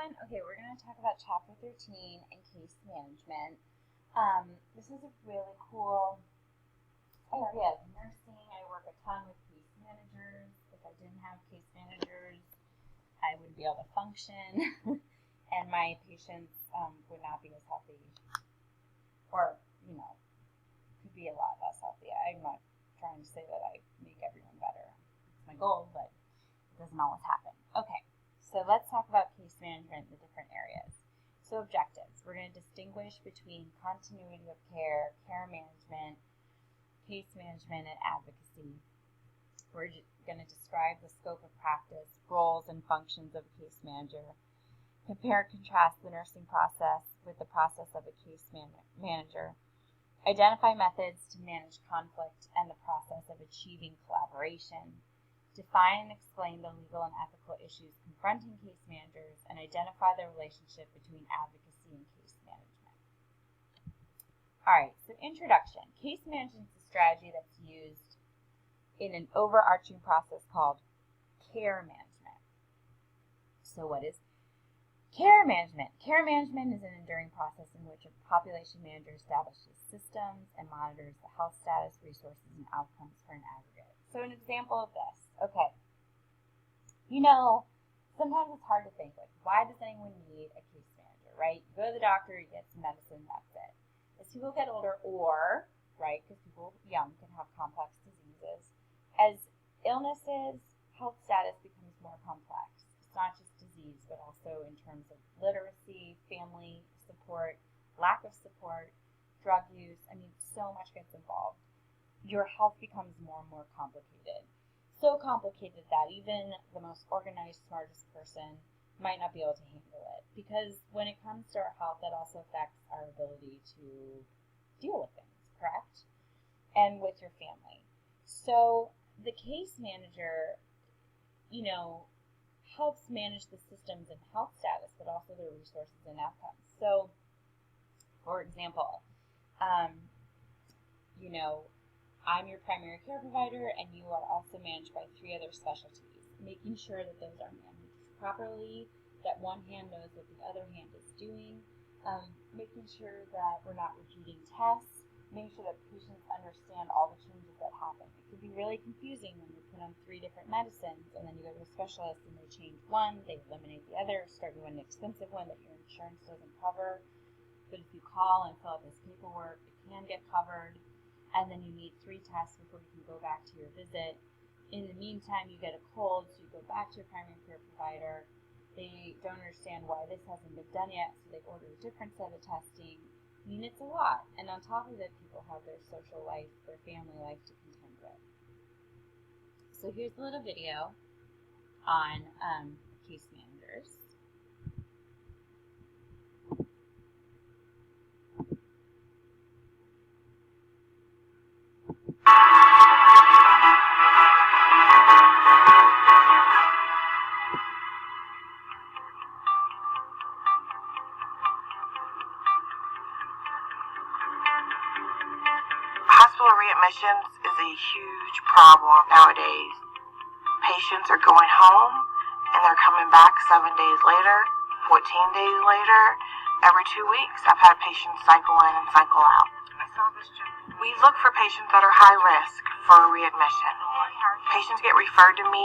everyone. Okay, we're going to talk about Chapter 13 and case management. This is a really cool area of nursing. I work a ton with case managers. If I didn't have case managers, I wouldn't be able to function, and my patients would not be as healthy, or, could be a lot less healthy. I'm not trying to say that I make everyone better. It's my goal, but it doesn't always happen. Okay. So let's talk about case management in the different areas. So objectives. We're going to distinguish between continuity of care, care management, case management, and advocacy. We're going to describe the scope of practice, roles, and functions of a case manager. Compare and contrast the nursing process with the process of a case manager. Identify methods to manage conflict and the process of achieving collaboration. Define and explain the legal and ethical issues confronting case managers, and identify the relationship between advocacy and case management. All right, so introduction. Case management is a strategy that's used in an overarching process called care management. So what is care management? Care management is an enduring process in which a population manager establishes systems and monitors the health status, resources, and outcomes for an aggregate. So an example of this. Okay, sometimes it's hard to think, why does anyone need a case manager, right? You go to the doctor, you get some medicine, that's it. As people get older, or, right, because people young can have complex diseases, as illnesses, health status becomes more complex. It's not just disease, but also in terms of literacy, family support, lack of support, drug use. So much gets involved. Your health becomes more and more complicated. So complicated that even the most organized, smartest person might not be able to handle it. Because when it comes to our health, that also affects our ability to deal with things, correct? And with your family. So the case manager, helps manage the systems and health status, but also the resources and outcomes. So, for example, I'm your primary care provider, and you are also managed by 3 other specialties, making sure that those are managed properly, that one hand knows what the other hand is doing, making sure that we're not repeating tests, making sure that patients understand all the changes that happen. It can be really confusing when you put on 3 different medicines, and then you go to a specialist and they change one, they eliminate the other, start you on an expensive one that your insurance doesn't cover. But if you call and fill out this paperwork, it can get covered. And then you need 3 tests before you can go back to your visit. In the meantime, you get a cold, so you go back to your primary care provider. They don't understand why this hasn't been done yet, so they order a different set of testing. It's a lot. And on top of it, people have their social life, their family life to contend with. So here's a little video on case managers. Hospital readmissions is a huge problem nowadays. Patients are going home and they're coming back 7 days later, 14 days later, every 2 weeks. I've had patients cycle in and cycle out. We look for patients that are high risk for readmission. Patients get referred to me.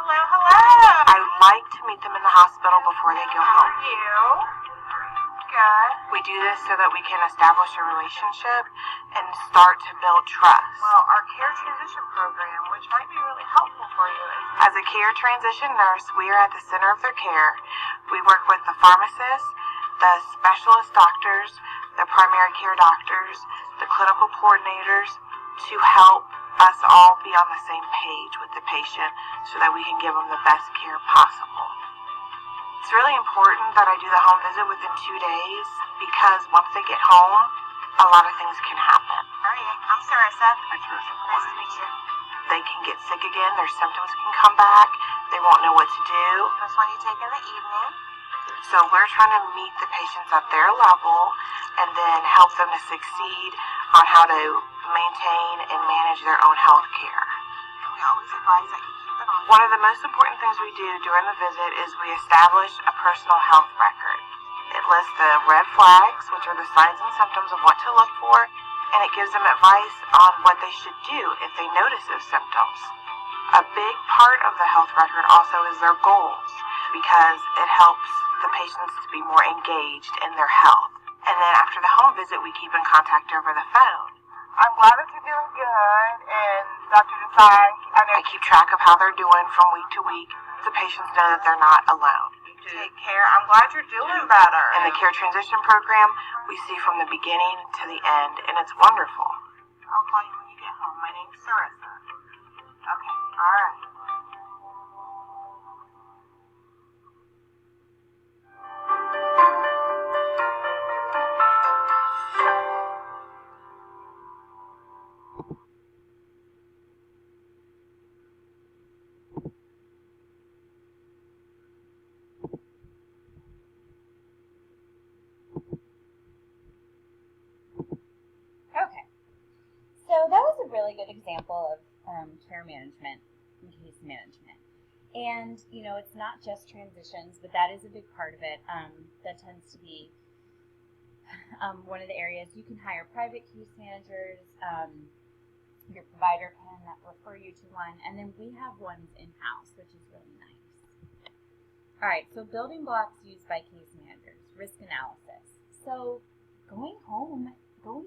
Hello. I like to meet them in the hospital before they go home. How are you? Good. We do this so that we can establish a relationship and start to build trust. Well, our care transition program, which might be really helpful for you. As a care transition nurse, we are at the center of their care. We work with the pharmacists, the specialist doctors, the primary care doctors, the clinical coordinators to help us all be on the same page with the patient so that we can give them the best care possible. It's really important that I do the home visit within 2 days because once they get home, a lot of things can happen. How are you? I'm Sarissa. Hi, Sarissa. Nice to meet you. They can get sick again. Their symptoms can come back. They won't know what to do. This one you take in the evening. So we're trying to meet the patients at their level and then help them to succeed on how to maintain and manage their own health care. We always advise that you keep it on One of the most important things we do during the visit is we establish a personal health record. It lists the red flags, which are the signs and symptoms of what to look for, and it gives them advice on what they should do if they notice those symptoms. A big part of the health record also is their goals, because it helps the patients to be more engaged in their health. And then after the home visit, we keep in contact over the phone. I'm glad that you're doing good, and Dr. Desai, I keep track of how they're doing from week to week. The patients know that they're not alone. Take care. I'm glad you're doing better. In the care transition program, we see from the beginning to the end, and it's wonderful. I'll call you when you get home. My name's Sarissa. Okay, all right. Okay, so that was a really good example of care management and case management. And, you know, it's not just transitions, but that is a big part of it. That tends to be one of the areas. You can hire private case managers. Your provider can refer you to one. And then we have ones in-house, which is really nice. All right, so building blocks used by case managers, risk analysis. So going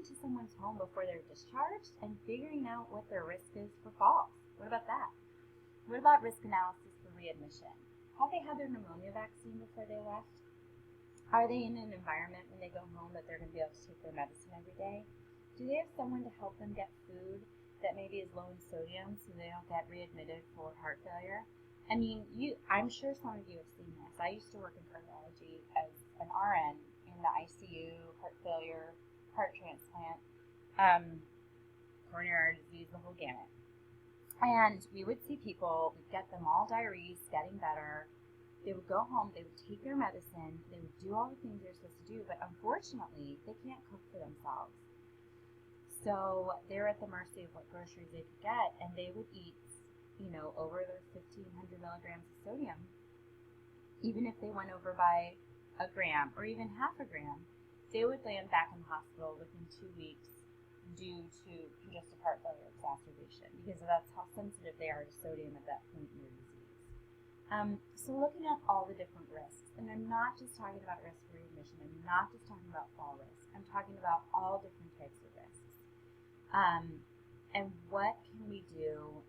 to someone's home before they're discharged and figuring out what their risk is for falls. What about that? What about risk analysis for readmission? Have they had their pneumonia vaccine before they left? Are they in an environment when they go home that they're going to be able to take their medicine every day? Do they have someone to help them get food that maybe is low in sodium so they don't get readmitted for heart failure? I mean, I'm sure some of you have seen this. I used to work in cardiology as an RN in the ICU, heart failure, heart transplant, coronary disease, the whole gamut. And we would see people, we'd get them all diuresed, getting better. They would go home, they would take their medicine, they would do all the things they're supposed to do, but unfortunately, they can't cook for themselves. So they're at the mercy of what groceries they could get, and they would eat, over their 1,500 milligrams of sodium. Even if they went over by a gram or even half a gram, they would land back in the hospital within 2 weeks due to congestive heart failure exacerbation, because that's how sensitive they are to sodium at that point in their disease. So looking at all the different risks, and I'm not just talking about risk for readmission, I'm not just talking about fall risk, I'm talking about all different types of risks. And what can we do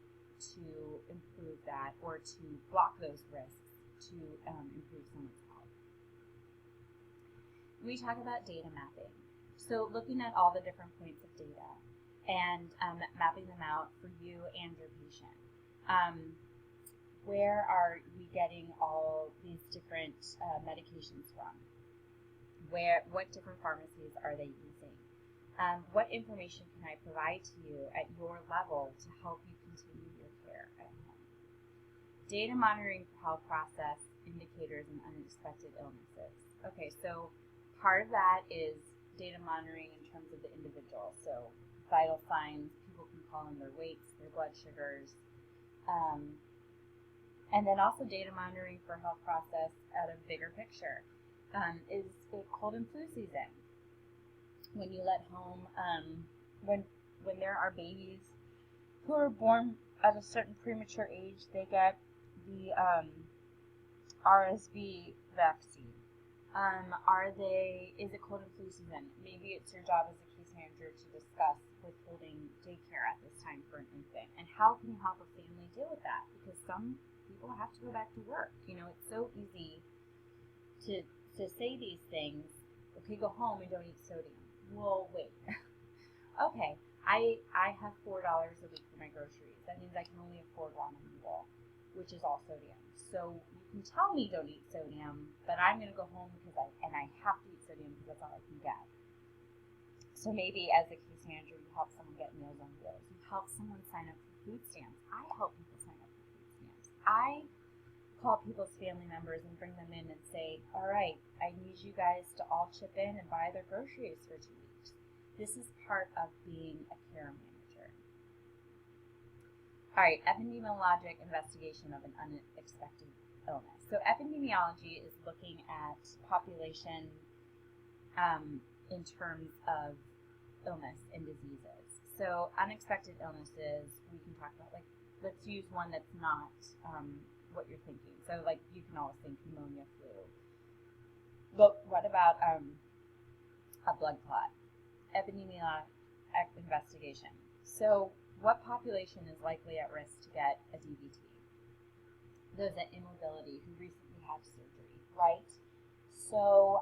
to improve that, or to block those risks to improve someone's health? We talk about data mapping. So looking at all the different points of data and mapping them out for you and your patient. Where are we getting all these different medications from? What different pharmacies are they using? What information can I provide to you at your level to help you continue your care at home? Data monitoring for health process, indicators, and unexpected illnesses. Okay, so part of that is data monitoring in terms of the individual. So vital signs, people can call in their weights, their blood sugars, and then also data monitoring for health process at a bigger picture. Is it cold and flu season? When you let home, when there are babies who are born at a certain premature age, they get the RSV vaccine. Is it cold and flu season? Maybe it's your job as a case manager to discuss withholding daycare at this time for an infant, and how can you help a family deal with that? Because some people have to go back to work. It's so easy to say these things. Okay, go home and don't eat sodium. Well, wait. Okay, I have $4 a week for my groceries. That means I can only afford ramen noodle, which is all sodium. So you can tell me don't eat sodium, but I'm going to go home because I have to eat sodium because that's all I can get. So maybe as a case manager, you help someone get Meals on Wheels. You help someone sign up for food stamps. I help people sign up for food stamps. I call people's family members and bring them in and say, all right, I need you guys to all chip in and buy their groceries for 2 weeks. This is part of being a care manager. All right, epidemiologic investigation of an unexpected illness. So epidemiology is looking at population in terms of illness and diseases. So unexpected illnesses, we can talk about, like, let's use one that's not what you're thinking. So, like, you can always think pneumonia, flu. But what about a blood clot? Epidemiologic investigation. So what population is likely at risk to get a DVT? Those at immobility who recently had surgery, right? So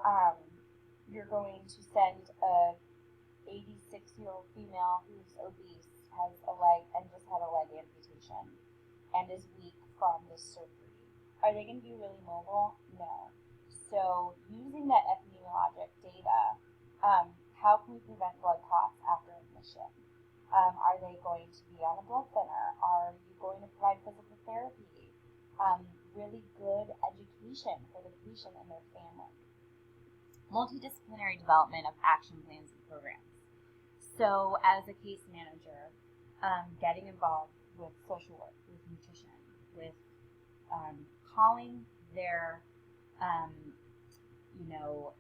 you're going to send a 86-year-old female who's obese, has a leg, and just had a leg amputation, and is weak from this surgery. Are they going to be really mobile? No. So using that epidemiologic data, how can we prevent blood clots after admission? Are they going to be on a blood thinner? Are you going to provide physical therapy? Really good education for the patient and their family. Multidisciplinary development of action plans and programs. So as a case manager, getting involved with social work, with nutrition, with calling their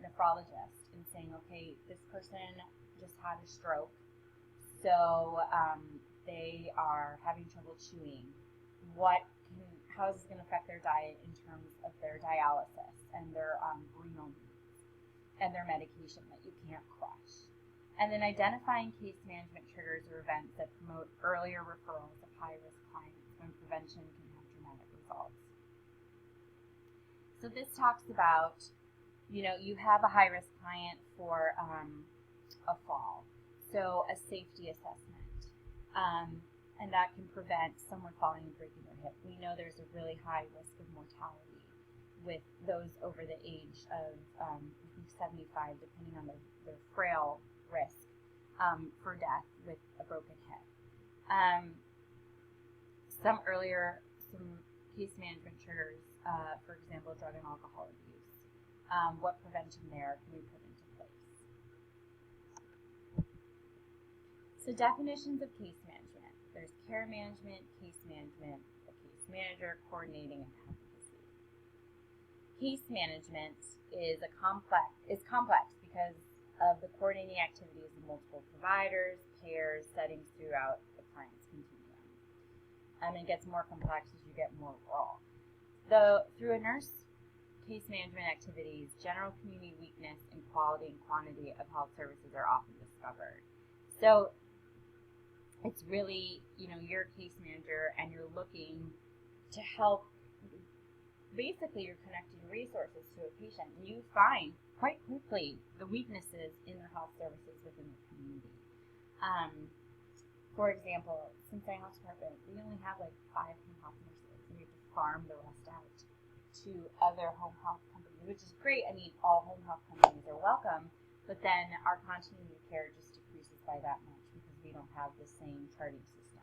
nephrologist and saying, okay, this person just had a stroke, so they are having trouble chewing. How is this going to affect their diet in terms of their dialysis and their renal needs and their medication that you can't crush? And then identifying case management triggers or events that promote earlier referrals of high-risk clients when prevention can have dramatic results. So this talks about, you have a high-risk client for a fall, so a safety assessment. And that can prevent someone falling and breaking their hip. We know there's a really high risk of mortality with those over the age of, I think, 75, depending on their frail risk for death with a broken hip. Some case management triggers, for example, drug and alcohol abuse. What prevention there can we put into place? So definitions of case management. There's care management, case management, the case manager, coordinating, and advocacy. Case management is complex because of the coordinating activities of multiple providers, payers, settings throughout the client's continuum. It gets more complex as you get more rural. Through a nurse case management activities, general community weakness in quality and quantity of health services are often discovered. So it's really, you're a case manager and you're looking to help. Basically, you're connecting resources to a patient, and you find quite quickly the weaknesses in their health services within the community. For example, Cincinnati Health Department, we only have like 5 home health nurses, and we have to farm the rest out to other home health companies, which is great. I mean, all home health companies are welcome, but then our continuity of care just decreases by that much because we don't have the same charting system.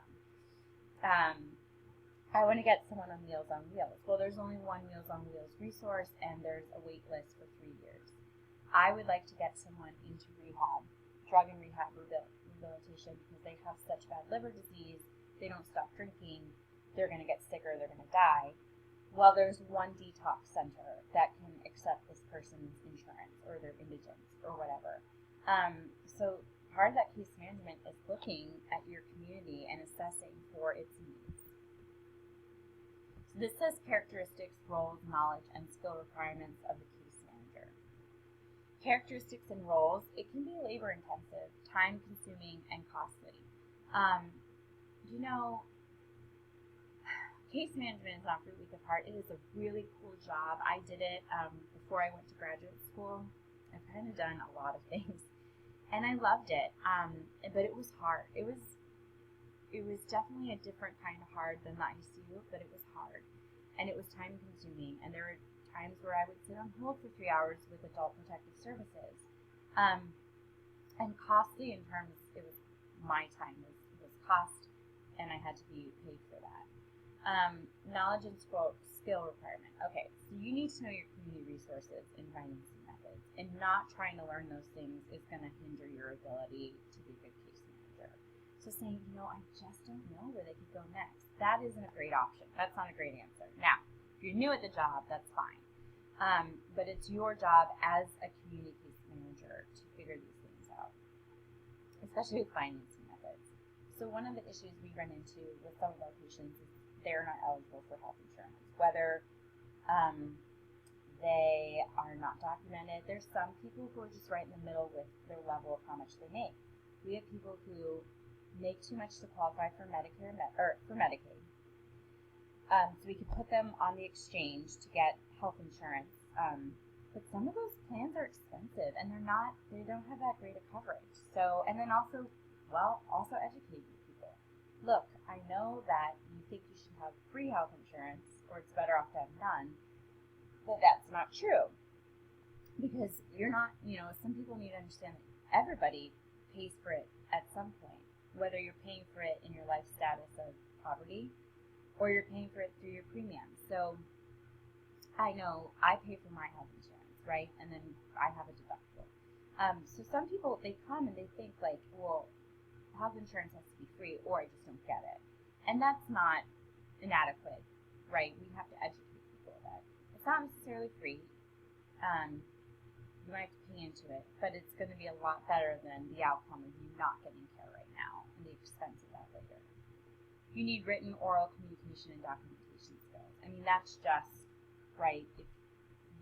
I want to get someone on Meals on Wheels. Well, there's only one Meals on Wheels resource, and there's a wait list for 3 years. I would like to get someone into rehab, drug and rehab rehabilitation, because they have such bad liver disease, they don't stop drinking, they're going to get sicker, they're going to die. Well, there's one detox center that can accept this person's insurance or their indigence or whatever. So part of that case management is looking at your community and assessing for its needs. So this says characteristics, roles, knowledge, and skill requirements of the case manager. Characteristics and roles, it can be labor-intensive, time-consuming, and costly. Case management is not for the weak of heart. It is a really cool job. I did it before I went to graduate school. I've kind of done a lot of things, and I loved it. But it was hard. It was definitely a different kind of hard than the ICU, but it was hard, and it was time-consuming. And there were times where I would sit on hold for 3 hours with adult protective services, and costly in terms, it was my time was cost, and I had to be paid for that. Knowledge and skill requirement. Okay, so you need to know your community resources and financing methods, and not trying to learn those things is going to hinder your ability to be a good case manager. So saying, I just don't know where they could go next. That isn't a great option. That's not a great answer. Now, if you're new at the job, that's fine. But it's your job as a community case manager to figure these things out, especially with financing methods. So one of the issues we run into with some of our patients is they're not eligible for health insurance, whether they are not documented. There's some people who are just right in the middle with their level of how much they make. We have people who make too much to qualify for Medicare or for Medicaid. So we could put them on the exchange to get health insurance. But some of those plans are expensive and they don't have that great of coverage. So, and then also educating people. Look, I know that you think you should have free health insurance or it's better off to have none, but that's not true. Because you're not, some people need to understand that everybody pays for it at some point, whether you're paying for it in your life status of poverty or you're paying for it through your premium. So I know I pay for my health insurance, right? And then I have a deductible. So some people, they come and they think like, well, health insurance has to be free or I just don't get it. And that's not inadequate, right? We have to educate people that it's not necessarily free. You might have to pay into it, but it's going to be a lot better than the outcome of you not getting care right now and the expense of that later. You need written, oral communication and documentation skills. I mean, that's just, right, if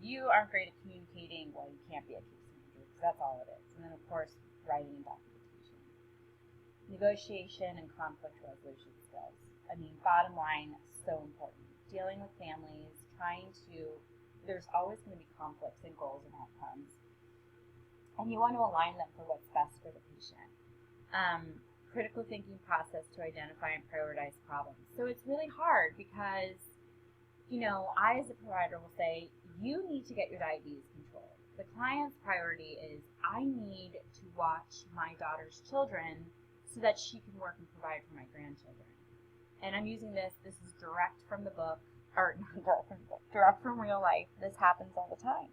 you aren't great at communicating, well, you can't be a case manager because that's all it is. And then, of course, writing and documentation. Negotiation and conflict resolution skills. I mean, bottom line, so important. Dealing with families, there's always going to be conflicts and goals and outcomes. And you want to align them for what's best for the patient. Critical thinking process to identify and prioritize problems. So it's really hard because, I as a provider will say, you need to get your diabetes controlled. The client's priority is, I need to watch my daughter's children so that she can work and provide for my grandchildren. And I'm using this is direct from the book, or not direct from real life. This happens all the time.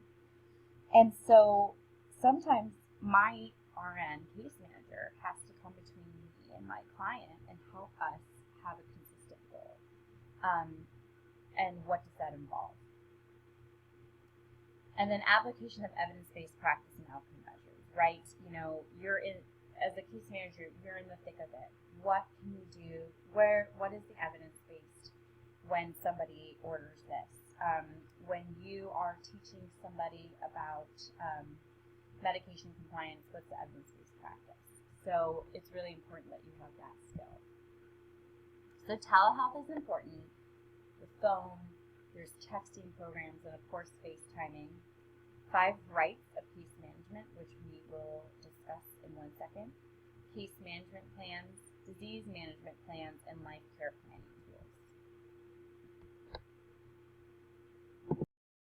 And so sometimes my RN case manager has to come between me and my client and help us have a consistent goal. And what does that involve? And then application of evidence-based practice and outcome measures, right? As a case manager, you're in the thick of it. What can you do? What is the evidence-based when somebody orders this? When you are teaching somebody about medication compliance, what's the evidence-based practice? So it's really important that you have that skill. So telehealth is important. The phone, there's texting programs, and of course FaceTiming. 5 rights of case management, which we will discuss in 1 second. Case management plans, disease management plans, and life care planning.